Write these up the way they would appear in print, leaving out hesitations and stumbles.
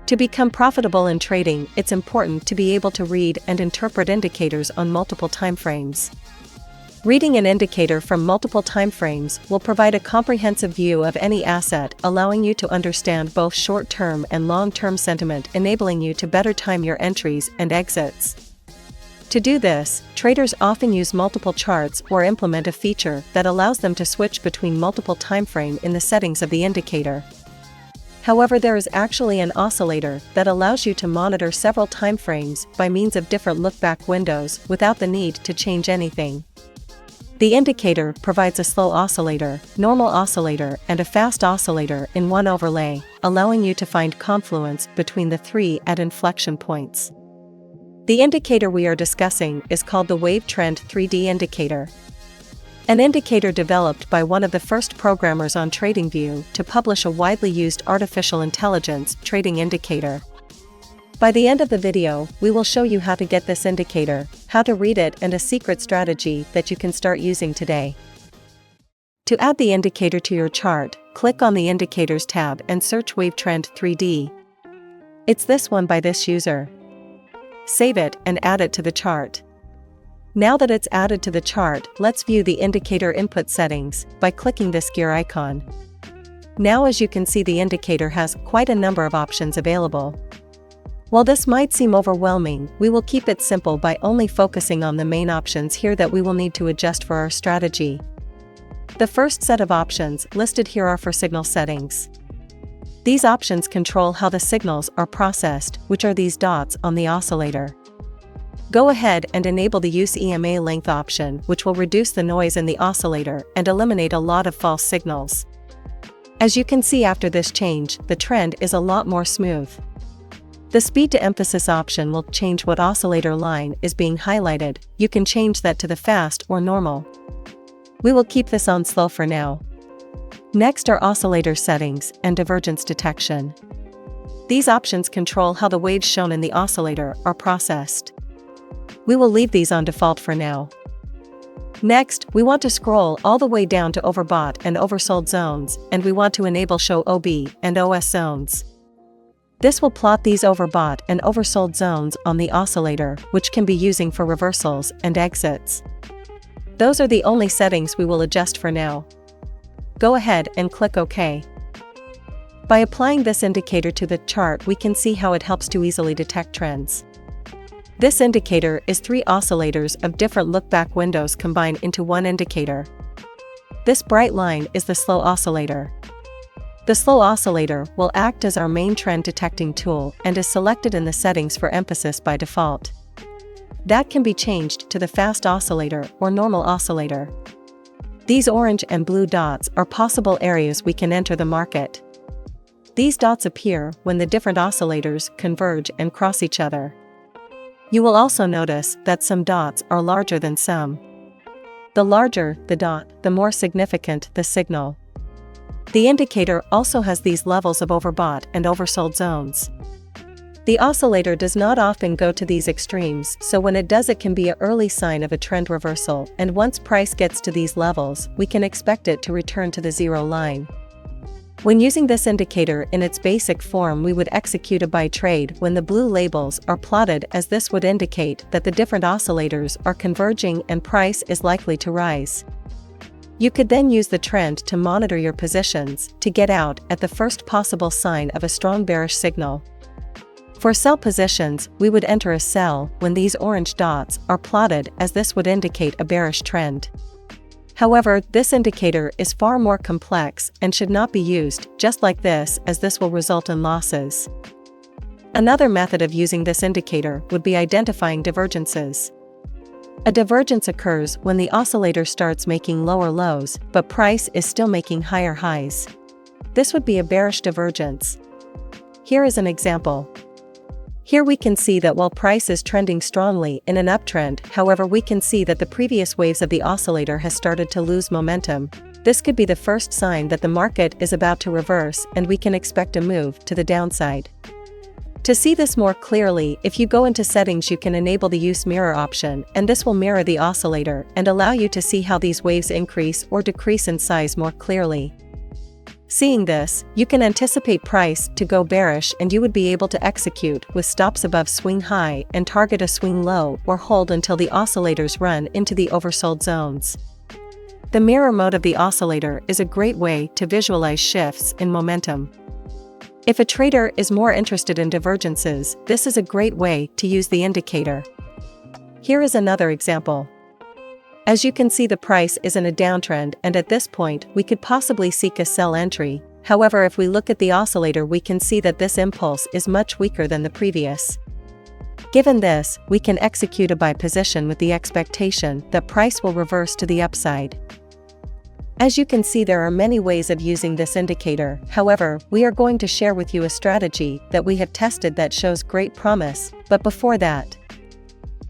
To become profitable in trading, it's important to be able to read and interpret indicators on multiple timeframes. Reading an indicator from multiple timeframes will provide a comprehensive view of any asset, allowing you to understand both short-term and long-term sentiment, enabling you to better time your entries and exits. To do this, traders often use multiple charts or implement a feature that allows them to switch between multiple timeframes in the settings of the indicator. However, there is actually an oscillator that allows you to monitor several timeframes by means of different look-back windows without the need to change anything. The indicator provides a slow oscillator, normal oscillator, and a fast oscillator in one overlay, allowing you to find confluence between the three at inflection points. The indicator we are discussing is called the Wave Trend 3D indicator. An indicator developed by one of the first programmers on TradingView to publish a widely used artificial intelligence trading indicator. By the end of the video, we will show you how to get this indicator, how to read it, and a secret strategy that you can start using today. To add the indicator to your chart, click on the Indicators tab and search Wave Trend 3D. It's this one by this user. Save it and add it to the chart. Now that it's added to the chart, let's view the indicator input settings by clicking this gear icon. Now, as you can see, the indicator has quite a number of options available. While this might seem overwhelming, we will keep it simple by only focusing on the main options here that we will need to adjust for our strategy. The first set of options listed here are for signal settings. These options control how the signals are processed, which are these dots on the oscillator. Go ahead and enable the Use EMA Length option, which will reduce the noise in the oscillator and eliminate a lot of false signals. As you can see, after this change, the trend is a lot more smooth. The Speed to Emphasis option will change what oscillator line is being highlighted. You can change that to the fast or normal. We will keep this on slow for now. Next are oscillator settings and divergence detection. These options control how the waves shown in the oscillator are processed. We will leave these on default for now. Next, we want to scroll all the way down to overbought and oversold zones, and we want to enable Show OB and OS zones. This will plot these overbought and oversold zones on the oscillator, which can be using for reversals and exits. Those are the only settings we will adjust for now. Go ahead and click OK. By applying this indicator to the chart, we can see how it helps to easily detect trends. This indicator is 3 oscillators of different look-back windows combined into one indicator. This bright line is the slow oscillator. The slow oscillator will act as our main trend detecting tool and is selected in the settings for emphasis by default. That can be changed to the fast oscillator or normal oscillator. These orange and blue dots are possible areas we can enter the market. These dots appear when the different oscillators converge and cross each other. You will also notice that some dots are larger than some. The larger the dot, the more significant the signal. The indicator also has these levels of overbought and oversold zones. The oscillator does not often go to these extremes, so when it does, it can be an early sign of a trend reversal, and once price gets to these levels, we can expect it to return to the zero line. When using this indicator in its basic form, we would execute a buy trade when the blue labels are plotted, as this would indicate that the different oscillators are converging and price is likely to rise. You could then use the trend to monitor your positions to get out at the first possible sign of a strong bearish signal. For sell positions, we would enter a sell when these orange dots are plotted, as this would indicate a bearish trend. However, this indicator is far more complex and should not be used just like this, as this will result in losses. Another method of using this indicator would be identifying divergences. A divergence occurs when the oscillator starts making lower lows, but price is still making higher highs. This would be a bearish divergence. Here is an example. Here we can see that while price is trending strongly in an uptrend, however, we can see that the previous waves of the oscillator has started to lose momentum. This could be the first sign that the market is about to reverse, and we can expect a move to the downside. To see this more clearly, if you go into settings, you can enable the Use Mirror option, and this will mirror the oscillator and allow you to see how these waves increase or decrease in size more clearly. Seeing this, you can anticipate price to go bearish and you would be able to execute with stops above swing high and target a swing low or hold until the oscillators run into the oversold zones. The mirror mode of the oscillator is a great way to visualize shifts in momentum. If a trader is more interested in divergences, this is a great way to use the indicator. Here is another example. As you can see, the price is in a downtrend, and at this point we could possibly seek a sell entry. However, if we look at the oscillator, we can see that this impulse is much weaker than the previous. Given this, we can execute a buy position with the expectation that price will reverse to the upside. As you can see, there are many ways of using this indicator. However, we are going to share with you a strategy that we have tested that shows great promise. But before that,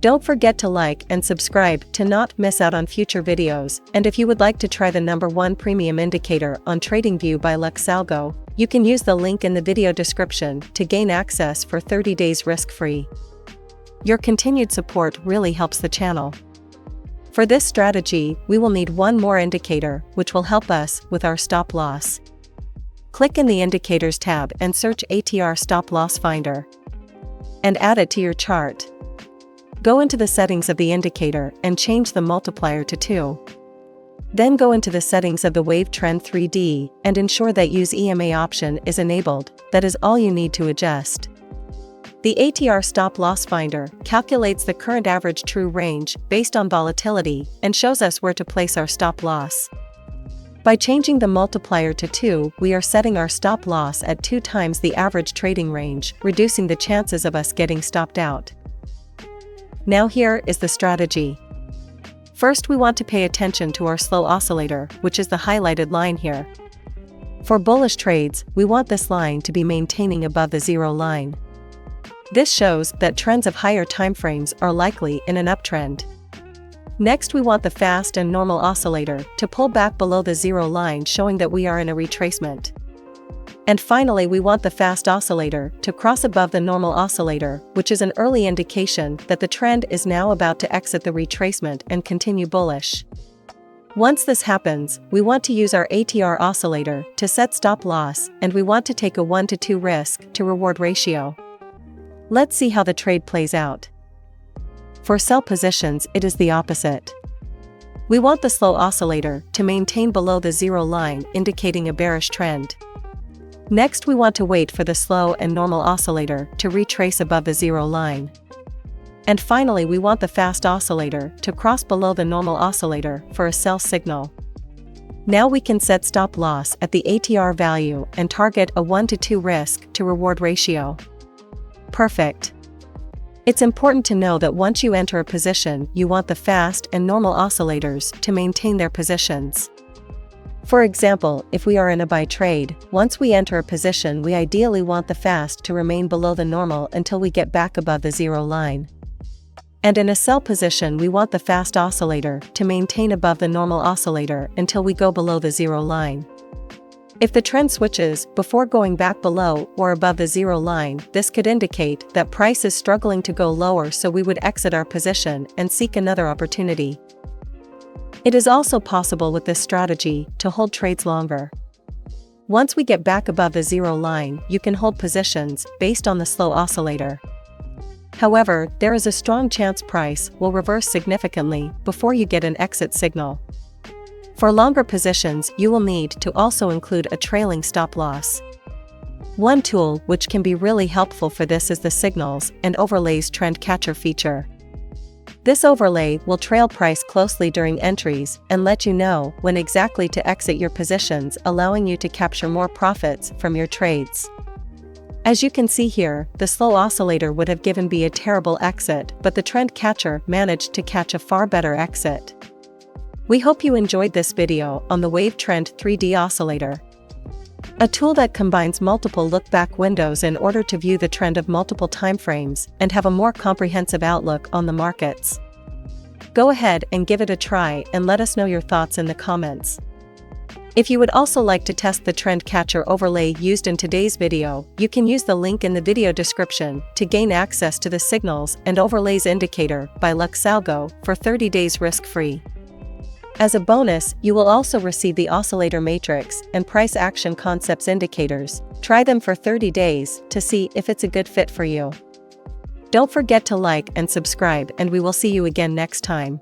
don't forget to like and subscribe to not miss out on future videos. And if you would like to try the #1 premium indicator on TradingView by Luxalgo, you can use the link in the video description to gain access for 30 days risk-free. Your continued support really helps the channel. For this strategy, we will need one more indicator, which will help us with our stop loss. Click in the Indicators tab and search ATR Stop Loss Finder and add it to your chart. Go into the settings of the indicator and change the multiplier to 2. Then go into the settings of the Wave Trend 3D and ensure that Use EMA option is enabled. That is all you need to adjust. The ATR Stop Loss Finder calculates the current average true range based on volatility and shows us where to place our stop loss. By changing the multiplier to 2, we are setting our stop loss at 2 times the average trading range, reducing the chances of us getting stopped out. Now here is the strategy. First, we want to pay attention to our slow oscillator, which is the highlighted line here. For bullish trades, we want this line to be maintaining above the 0 line. This shows that trends of higher timeframes are likely in an uptrend. Next, we want the fast and normal oscillator to pull back below the 0 line, showing that we are in a retracement. And finally, we want the fast oscillator to cross above the normal oscillator, which is an early indication that the trend is now about to exit the retracement and continue bullish. Once this happens, we want to use our ATR oscillator to set stop loss, and we want to take a 1-to-2 risk to reward ratio. Let's see how the trade plays out. For sell positions, it is the opposite. We want the slow oscillator to maintain below the 0 line, indicating a bearish trend. Next, we want to wait for the slow and normal oscillator to retrace above the 0 line. And finally, we want the fast oscillator to cross below the normal oscillator for a sell signal. Now we can set stop loss at the ATR value and target a 1-to-2 risk to reward ratio. Perfect. It's important to know that once you enter a position, you want the fast and normal oscillators to maintain their positions. For example, if we are in a buy trade, once we enter a position, we ideally want the fast to remain below the normal until we get back above the 0 line. And in a sell position, we want the fast oscillator to maintain above the normal oscillator until we go below the 0 line. If the trend switches before going back below or above the 0 line, this could indicate that price is struggling to go lower, so we would exit our position and seek another opportunity. It is also possible with this strategy to hold trades longer. Once we get back above the 0 line, you can hold positions based on the slow oscillator. However, there is a strong chance price will reverse significantly before you get an exit signal. For longer positions, you will need to also include a trailing stop loss. One tool which can be really helpful for this is the Signals and Overlays Trend Catcher feature. This overlay will trail price closely during entries and let you know when exactly to exit your positions, allowing you to capture more profits from your trades. As you can see here, the slow oscillator would have given B a terrible exit, but the trend catcher managed to catch a far better exit. We hope you enjoyed this video on the Wave Trend 3D Oscillator, a tool that combines multiple look-back windows in order to view the trend of multiple timeframes and have a more comprehensive outlook on the markets. Go ahead and give it a try and let us know your thoughts in the comments. If you would also like to test the trend catcher overlay used in today's video, you can use the link in the video description to gain access to the Signals and Overlays indicator by Luxalgo for 30 days risk-free. As a bonus, you will also receive the Oscillator Matrix and Price Action Concepts indicators. Try them for 30 days to see if it's a good fit for you. Don't forget to like and subscribe, and we will see you again next time.